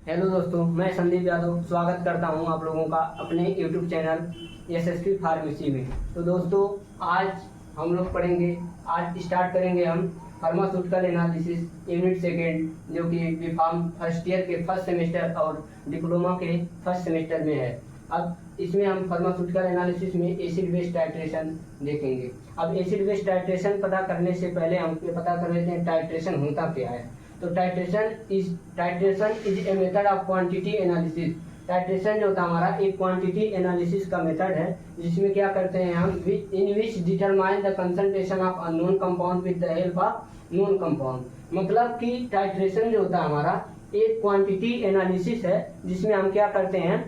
Hello दोस्तों, मैं संदीप यादव स्वागत करता हूं आप लोगों का अपने यूट्यूब चैनल एसएसपी फार्मेसी में। तो दोस्तों, आज हम लोग पढ़ेंगे, आज स्टार्ट करेंगे हम फार्मास्यूटिकल एनालिसिस यूनिट सेकेंड, जो कि बीफार्म फर्स्ट ईयर के फर्स्ट सेमेस्टर और डिप्लोमा के फर्स्ट सेमेस्टर में है। अब इसमें हम फार्मास्यूटिकल एनालिसिस में एसिड बेस टाइट्रेशन देखेंगे। अब एसिड बेस टाइट्रेशन पता करने से पहले हम ये पता कर लेते हैं टाइट्रेशन होता क्या है। तो titration is a method of quantity analysis. Titration जो होता है हमारा एक क्वांटिटी एनालिसिस का मेथड है, जिसमें क्या करते हैं हम in which determine the concentration of unknown compound with the help of known compound. मतलब कि टाइट्रेशन जो होता है हमारा एक क्वांटिटी एनालिसिस है, जिसमें हम क्या करते हैं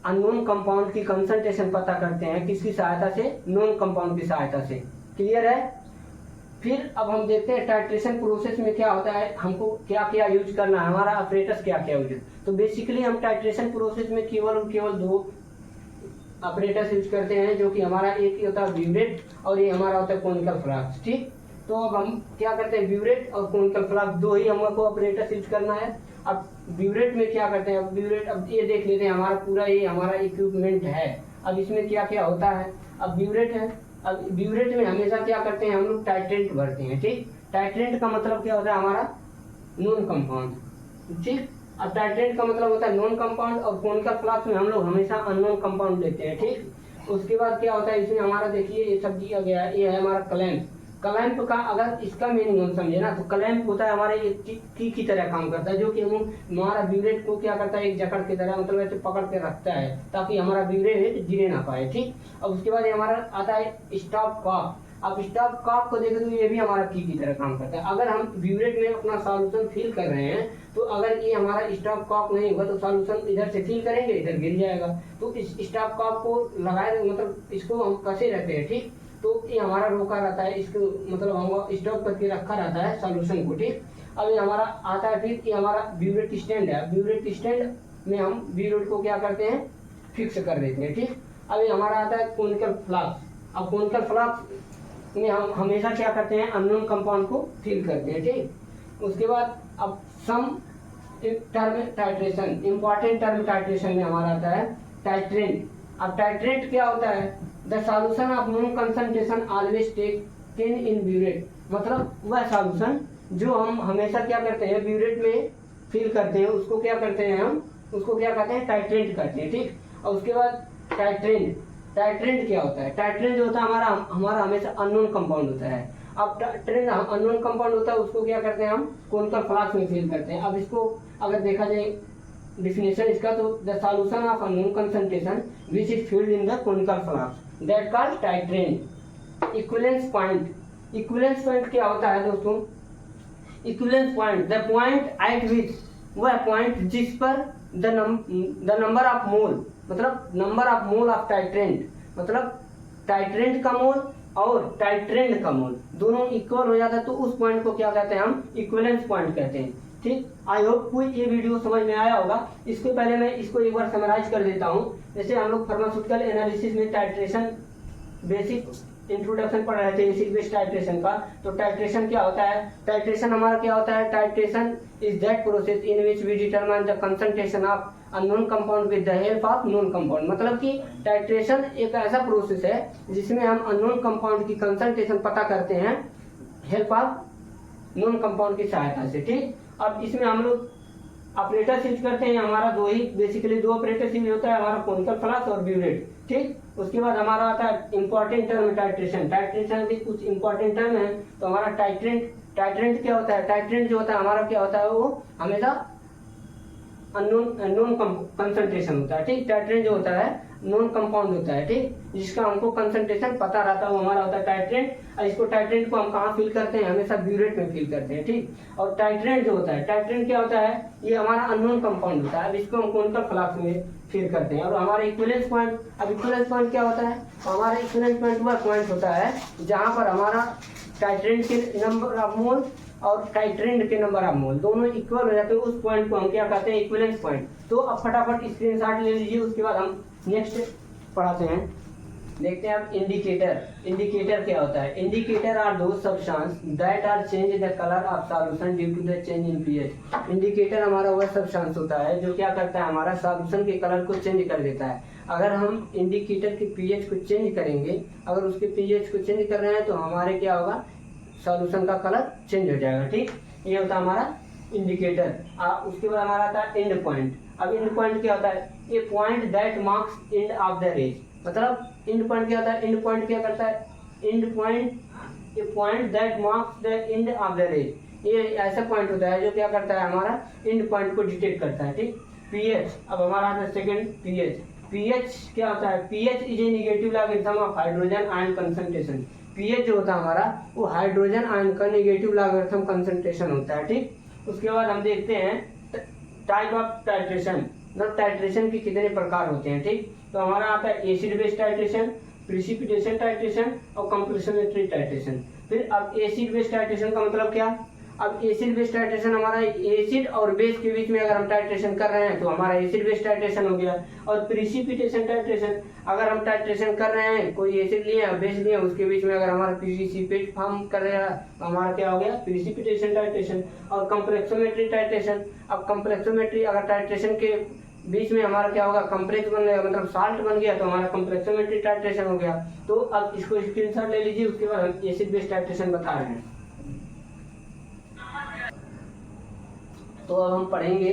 अननोन कंपाउंड की कंसंट्रेशन पता करते हैं। किसकी सहायता से? नोन कंपाउंड की सहायता से। क्लियर है? फिर अब हम देखते हैं टाइट्रेशन प्रोसेस में क्या होता है, हमको क्या क्या यूज करना है, हमारा ऑपरेटर्स क्या क्या यूज है। तो बेसिकली हम टाइट्रेशन प्रोसेस में केवल और केवल दो ऑपरेटर्स यूज करते हैं, जो कि हमारा एक होता है ब्यूरेट और ये हमारा होता है कोनिकल फ्लास्क। ठीक, तो अब हम क्या करते हैं ब्यूरेट और कोनिकल फ्लास्क दो ही हमको ऑपरेटर्स यूज करना है। अब ब्यूरेट में क्या करते हैं, अब ब्यूरेट, अब ये देख लेते हैं हमारा पूरा ये हमारा इक्विपमेंट है। अब इसमें क्या क्या होता है, अब ब्यूरेट है। अब ब्यूरेट में हमेशा क्या करते हैं हम लोग टाइट्रेंट भरते हैं। ठीक, टाइट्रेंट का मतलब क्या होता है हमारा नॉन कंपाउंड। ठीक, अब टाइट्रेंट का मतलब होता है नॉन कंपाउंड और कोनिकल फ्लास्क में हम लोग हमेशा अननोन कंपाउंड लेते हैं। ठीक, उसके बाद क्या होता है इसमें हमारा देखिए ये सब दिया गया है, ये है हमारा क्लैंप। क्लैंप का अगर इसका मीनिंग हम समझे ना, तो क्लैंप होता है हमारे एक की तरह काम करता है, जो कि हम हमारा ब्यूरेट को क्या करता है एक जकड़ की तरह, मतलब ऐसे पकड़ के रखता है ताकि हमारा ब्यूरेट गिरे ना पाए। ठीक, अब उसके बाद हमारा आता है स्टॉप कॉक। अब स्टॉप कॉक को देखें तो ये भी हमारा की तरह काम करता है। अगर हम ब्यूरेट में अपना सॉल्यूशन फिल कर रहे हैं, तो अगर ये हमारा स्टॉप कॉक नहीं होगा तो सॉल्यूशन इधर से फिल करेंगे, इधर गिर जाएगा। तो इस स्टॉप कॉक को लगाए, मतलब इसको हम कसे रहते हैं। ठीक, तो ये हमारा रोका रहता है, इसको मतलब हम स्टॉक करके रखा रहता है सॉल्यूशन को। ठीक, अब ये हमारा आता है, फिर ये हमारा ब्यूरेट स्टैंड है। ब्यूरेट स्टैंड में हम ब्यूरेट को क्या करते हैं फिक्स कर देते हैं। ठीक, अब ये हमारा आता है कोनिकल फ्लास्क। अब कोनिकल फ्लास्क में हम हमेशा क्या करते हैं अननोन कंपाउंड को फिल करते हैं। ठीक, उसके बाद अब some term titration, important term titration में हमारा आता है टाइट्रेंट। अब टाइट्रेंट क्या होता है, the solution of known concentration always taken in burette. मतलब वह सॉल्यूशन जो हम हमेशा क्या करते हैं ब्यूरेट में फिल करते हैं, उसको क्या करते हैं हम उसको क्या कहते हैं टाइट्रेंट करते हैं। ठीक, और उसके बाद टाइट्रेंट। टाइट्रेंट क्या होता है, टाइट्रेंट जो होता है हमारा हमेशा अननोन कंपाउंड होता है। अब टाइट्रेंट अननोन कंपाउंड होता है, उसको क्या करते हैं हम कोनिकल फ्लास्क में फिल करते हैं। अब इसको अगर देखा जाए डिफिनेशन इसका, तो the solution of unknown concentration which is filled in the conical flask that called titrant. Equivalence point, equivalence point क्या होता है दोस्तों, equivalence point the point eight विच, वह पॉइंट जिस पर द नंबर ऑफ मोल, मतलब number of mole of titrant, मतलब titrant का मोल और टाइट्रेंट का मोल दोनों इक्वल हो जाता है, तो उस पॉइंट को क्या कहते हैं हम इक्विवेलेंस पॉइंट कहते हैं। ठीक, आई होप कोई ये वीडियो समझ में आया होगा। इसके पहले मैं इसको एक बार समराइज कर देता हूँ। जैसे हम लोग फार्मास्यूटिकल एनालिसिस में टाइट्रेशन बेसिक इंट्रोडक्शन पढ़ रहे थे एसिड बेस टाइट्रेशन का। तो टाइट्रेशन क्या होता है, टाइट्रेशन हमारा क्या होता है, titration is that process in which we determine the concentration of unknown compound with the help of known compound. मतलब कि टाइट्रेशन एक ऐसा प्रोसेस है जिसमें हम अननोन कंपाउंड की कंसंट्रेशन पता करते हैं हेल्प ऑफ नोन कंपाउंड की सहायता से। ठीक, अब इसमें हम लोग ऑपरेटर यूज करते हैं, हमारा दो ही बेसिकली दो ऑपरेटर यूज होता है, हमारा कोनिकल फ्लास्क और ब्यूरेट। ठीक, उसके बाद हमारा आता है इंपॉर्टेंट टर्म टाइट्रेशन। टाइट्रेशन के कुछ इंपॉर्टेंट टर्म है। तो हमारा टाइट्रेंट, टाइट्रेंट क्या होता है, टाइट्रेंट जो होता है हमारा क्या होता है वो हमेशा नॉन कंसंट्रेशन होता है। ठीक, टाइट्रेंट जो होता है नॉन कंपाउंड होता है। ठीक, जिसका हमको कंसंट्रेशन पता रहता है वो हमारा होता है टाइट्रेंट। और इसको टाइट्रेंट को हम कहाँ फिल करते हैं, हमेशा ब्यूरेट में फिल करते हैं। ठीक, और टाइट्रेंट जो होता है, टाइट्रेंट क्या होता है, ये हमारा अननोन कंपाउंड होता है। अब इसको हम कोनिकल फ्लास्क में फिल करते हैं। और हमारा इक्विवेलेंस पॉइंट, अब इक्विवेलेंस पॉइंट क्या होता है, हमारा इक्विवेलेंस पॉइंट वह पॉइंट होता है जहाँ पर हमारा टाइट्रेंट के नंबर ऑफ मोल और टाइट्रेंट के नंबर ऑफ मोल दोनों इक्वल हो जाते हैं, उस पॉइंट को हम क्या कहते हैं इक्विवेलेंस पॉइंट। तो अब फटाफट स्क्रीनशॉट ले लीजिए, उसके बाद हम नेक्स्ट पढ़ाते हैं। देखते हैं अब इंडिकेटर। इंडिकेटर क्या होता है? Indicator are do substance that are change the colour of solution due to the change in pH. Indicator हमारा वह सब्सटेंस होता है जो क्या करता है, हमारा सॉल्यूशन के कलर को चेंज कर देता है। अगर हम इंडिकेटर के पीएच को चेंज करेंगे, अगर उसके पीएच को चेंज कर रहे हैं तो हमारे क्या होगा, सॉल्यूशन का कलर चेंज हो जाएगा। ठीक, ये होता है हमारा इंडिकेटर। उसके बाद हमारा आता है एंड पॉइंट। अब एंड पॉइंट क्या होता है? A point that marks end of the range. मतलब एंड पॉइंट क्या होता है? एंड पॉइंट क्या करता है? End point, a point that marks the end of the range. ये ऐसा पॉइंट होता है जो क्या करता है, हमारा एंड पॉइंट को डिटेक्ट करता है। ठीक, पीएच। अब हमारा आता है सेकंड पीएच। पीएच क्या होता है? PH is a negative logarithm of hydrogen ion concentration. PH जो होता है हमारा, वो हाइड्रोजन आयन का नेगेटिव लॉगरिथम कंसंट्रेशन होता है। ठीक, उसके बाद हम देखते हैं टाइप ऑफ टाइट्रेशन। मतलब टाइट्रेशन के कितने प्रकार होते हैं। ठीक, तो हमारा आता है acid base titration, precipitation titration और कंप्रेसमेट्री टाइट्रेशन। फिर अब एसिड बेस टाइट्रेशन का मतलब क्या? अब एसिड बेस टाइट्रेशन हमारा एसिड और बेस के बीच में अगर हम टाइट्रेशन कर रहे हैं तो हमारा एसिड बेस टाइट्रेशन हो गया। और प्रिसिपिटेशन टाइट्रेशन, अगर हम टाइट्रेशन कर रहे हैं, कोई एसिड लिए बेस लिए, उसके बीच में अगर हमारा प्रिसिपिटेट फॉर्म कर रहा है तो हमारा क्या हो गया, प्रिसिपिटेशन टाइट्रेशन। और कंप्रेसोमेट्री टाइट्रेशन, अब कंप्रेसोमेट्री अगर टाइट्रेशन के बीच में हमारा क्या होगा, कंप्रेस बन गया, मतलब साल्ट बन गया तो हमारा कंप्रेसोमेट्री टाइट्रेशन हो गया। तो अब इसको स्क्रीनशॉट ले लीजिए, उसके बाद हम एसिड बेस टाइट्रेशन बता रहे हैं। तो अब हम पढ़ेंगे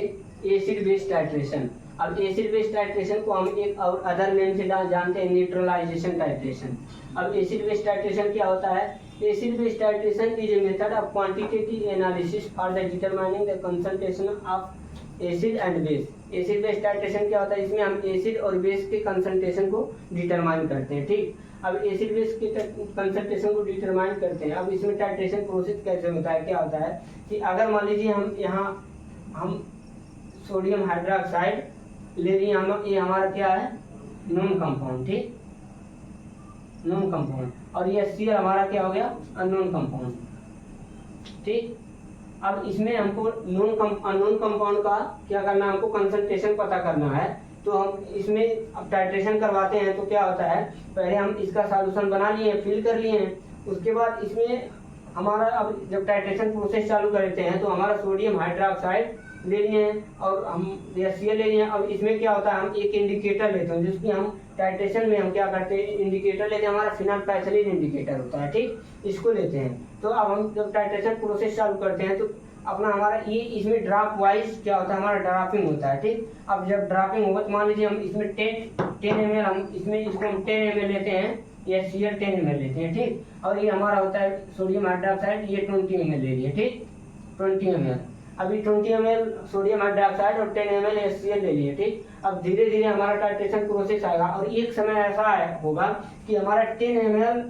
एसिड बेस टाइट्रेशन। अब एसिड बेस टाइट्रेशन को हम एक और अदर नेम से जानते हैं, न्यूट्रलाइजेशन टाइट्रेशन। अब एसिड बेस टाइट्रेशन क्या होता है? Acid base titration is a method of quantitative analysis for the determining the concentration of acid and base. Acid base titration क्या होता है? इसमें हम एसिड और बेस के कंसंट्रेशन को डिटरमाइन करते हैं। ठीक, अब एसिड बेस के कंसंट्रेशन को डिटरमाइन करते हैं। अब इसमें टाइट्रेशन प्रोसेस कैसे होता है? क्या होता है कि अगर मान लीजिए हम यहाँ हम सोडियम हाइड्रोक्साइड ले रही हम, ये हमारा क्या है, नॉन कंपाउंड। ठीक, नॉन कंपाउंड। और ये Cl हमारा क्या हो गया, अननोन कंपाउंड। ठीक, अब इसमें हमको अननोन कंपाउंड का क्या करना है, हमको कंसंट्रेशन पता करना है। तो हम इसमें अब टाइट्रेशन करवाते हैं तो क्या होता है, पहले हम इसका सॉल्यूशन बना लिए, फिल कर लिए हैं। उसके बाद इसमें हमारा अब जब टाइट्रेशन प्रोसेस चालू करते हैं तो हमारा सोडियम हाइड्रोक्साइड ले लिए हैं और हम Cl ले लिए हैं। अब इसमें क्या होता है, हम एक इंडिकेटर लेते हैं जिसकी हम टाइट्रेशन में हम क्या करते हैं, इंडिकेटर लेते हैं, हमारा फिनाइलपैथिलीन इंडिकेटर होता है। ठीक, इसको लेते हैं। तो अब हम जब टाइट्रेशन प्रोसेस चालू करते हैं तो अपना हमारा ये इसमें ड्रॉप वाइज क्या होता है, हमारा ड्रॉपिंग होता है। ठीक, अब जब ड्रॉपिंग होगा तो मान लीजिए हम इसमें 10 ml हम इसमें इसको हम 10 ml लेते हैं, या Cl 10 ml लेते हैं। ठीक, और ये हमारा होता है सोडियम हाइड्रोक्साइड, ये 20 ml ले लिए। ठीक, 20 ml। अभी 20 ml सोडियम हाइड्रोक्साइड और 10 ml HCl ले लिए। ठीक, अब धीरे धीरे हमारा टाइट्रेशन प्रोसेस आएगा और एक समय ऐसा होगा कि हमारा 10 ml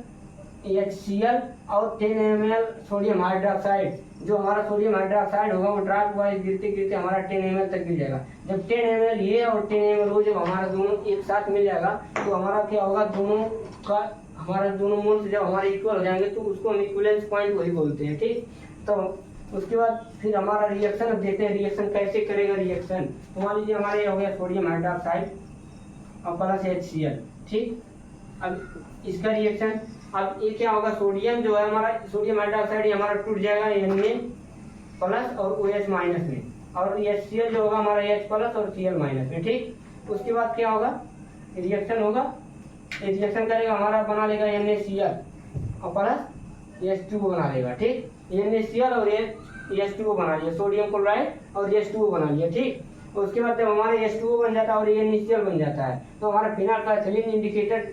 HCl और 10 ml सोडियम हाइड्रोक्साइड, जो हमारा सोडियम हाइड्रोक्साइड होगा वो ड्रॉप वाइज गिरते गिरते हमारा 10 ml तक गिर जाएगा। जब 10 ml ये और 10 ml वो जब हमारा दोनों एक साथ मिल जाएगा तो हमारा क्या होगा, दोनों का हमारा दोनों मोल्स जब हमारे इक्वल हो जाएंगे तो उसको हम इक्विवेलेंस पॉइंट वही बोलते हैं। ठीक, तो उसके बाद फिर हमारा रिएक्शन, अब देखते हैं रिएक्शन कैसे करेगा रिएक्शन। तो मान लीजिए हमारे हो गया सोडियम हाइड्रोक्साइड और प्लस HCl। ठीक, अब इसका रिएक्शन, अब ये क्या होगा, सोडियम जो है हमारा सोडियम हाइड्रोक्साइड हमारा टूट जाएगा Na प्लस और OH माइनस में, और HCl जो होगा हमारा H प्लस और Cl माइनस में। ठीक, उसके बाद क्या होगा, रिएक्शन होगा, रिएक्शन करेगा हमारा बना लेगा NaCl और प्लस H2O बना लेगा। ठीक, NaCl और H2O बना लिया, सोडियम क्लोराइड और H2O बना लिया। ठीक, उसके बाद जब हमारा H2O बन जाता है और NaCl बन जाता है तो हमारा फिनाइलपैथिलीन इंडिकेटर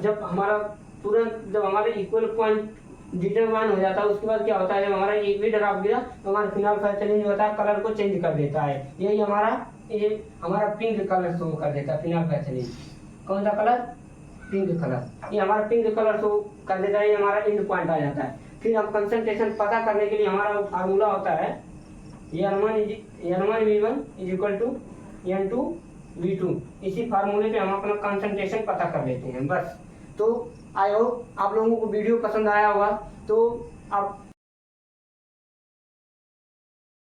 जब हमारा तुरंत जब हमारे इक्वल पॉइंट डिटरमाइन हो जाता है, उसके बाद क्या होता है, जब हमारा एक भी ड्रॉप गिरा तो हमारा फिनाइलपैथिलीन जो होता है कलर को चेंज कर देता है। यही हमारा पिंक कलर शो कर देता है फिनाइलपैथिलीन। कौन सा कलर, पिंक कलर। ये हमारा पिंक कलर शो कर देता है, ये हमारा एंड पॉइंट आ जाता है। फिर हम कंसंट्रेशन पता करने के लिए हमारा फार्मूला होता है N1V1 = N2V2। इसी फार्मूले पे हम अपना कंसंट्रेशन पता कर लेते हैं बस। तो आई होप आप लोगों को वीडियो पसंद आया होगा। तो आप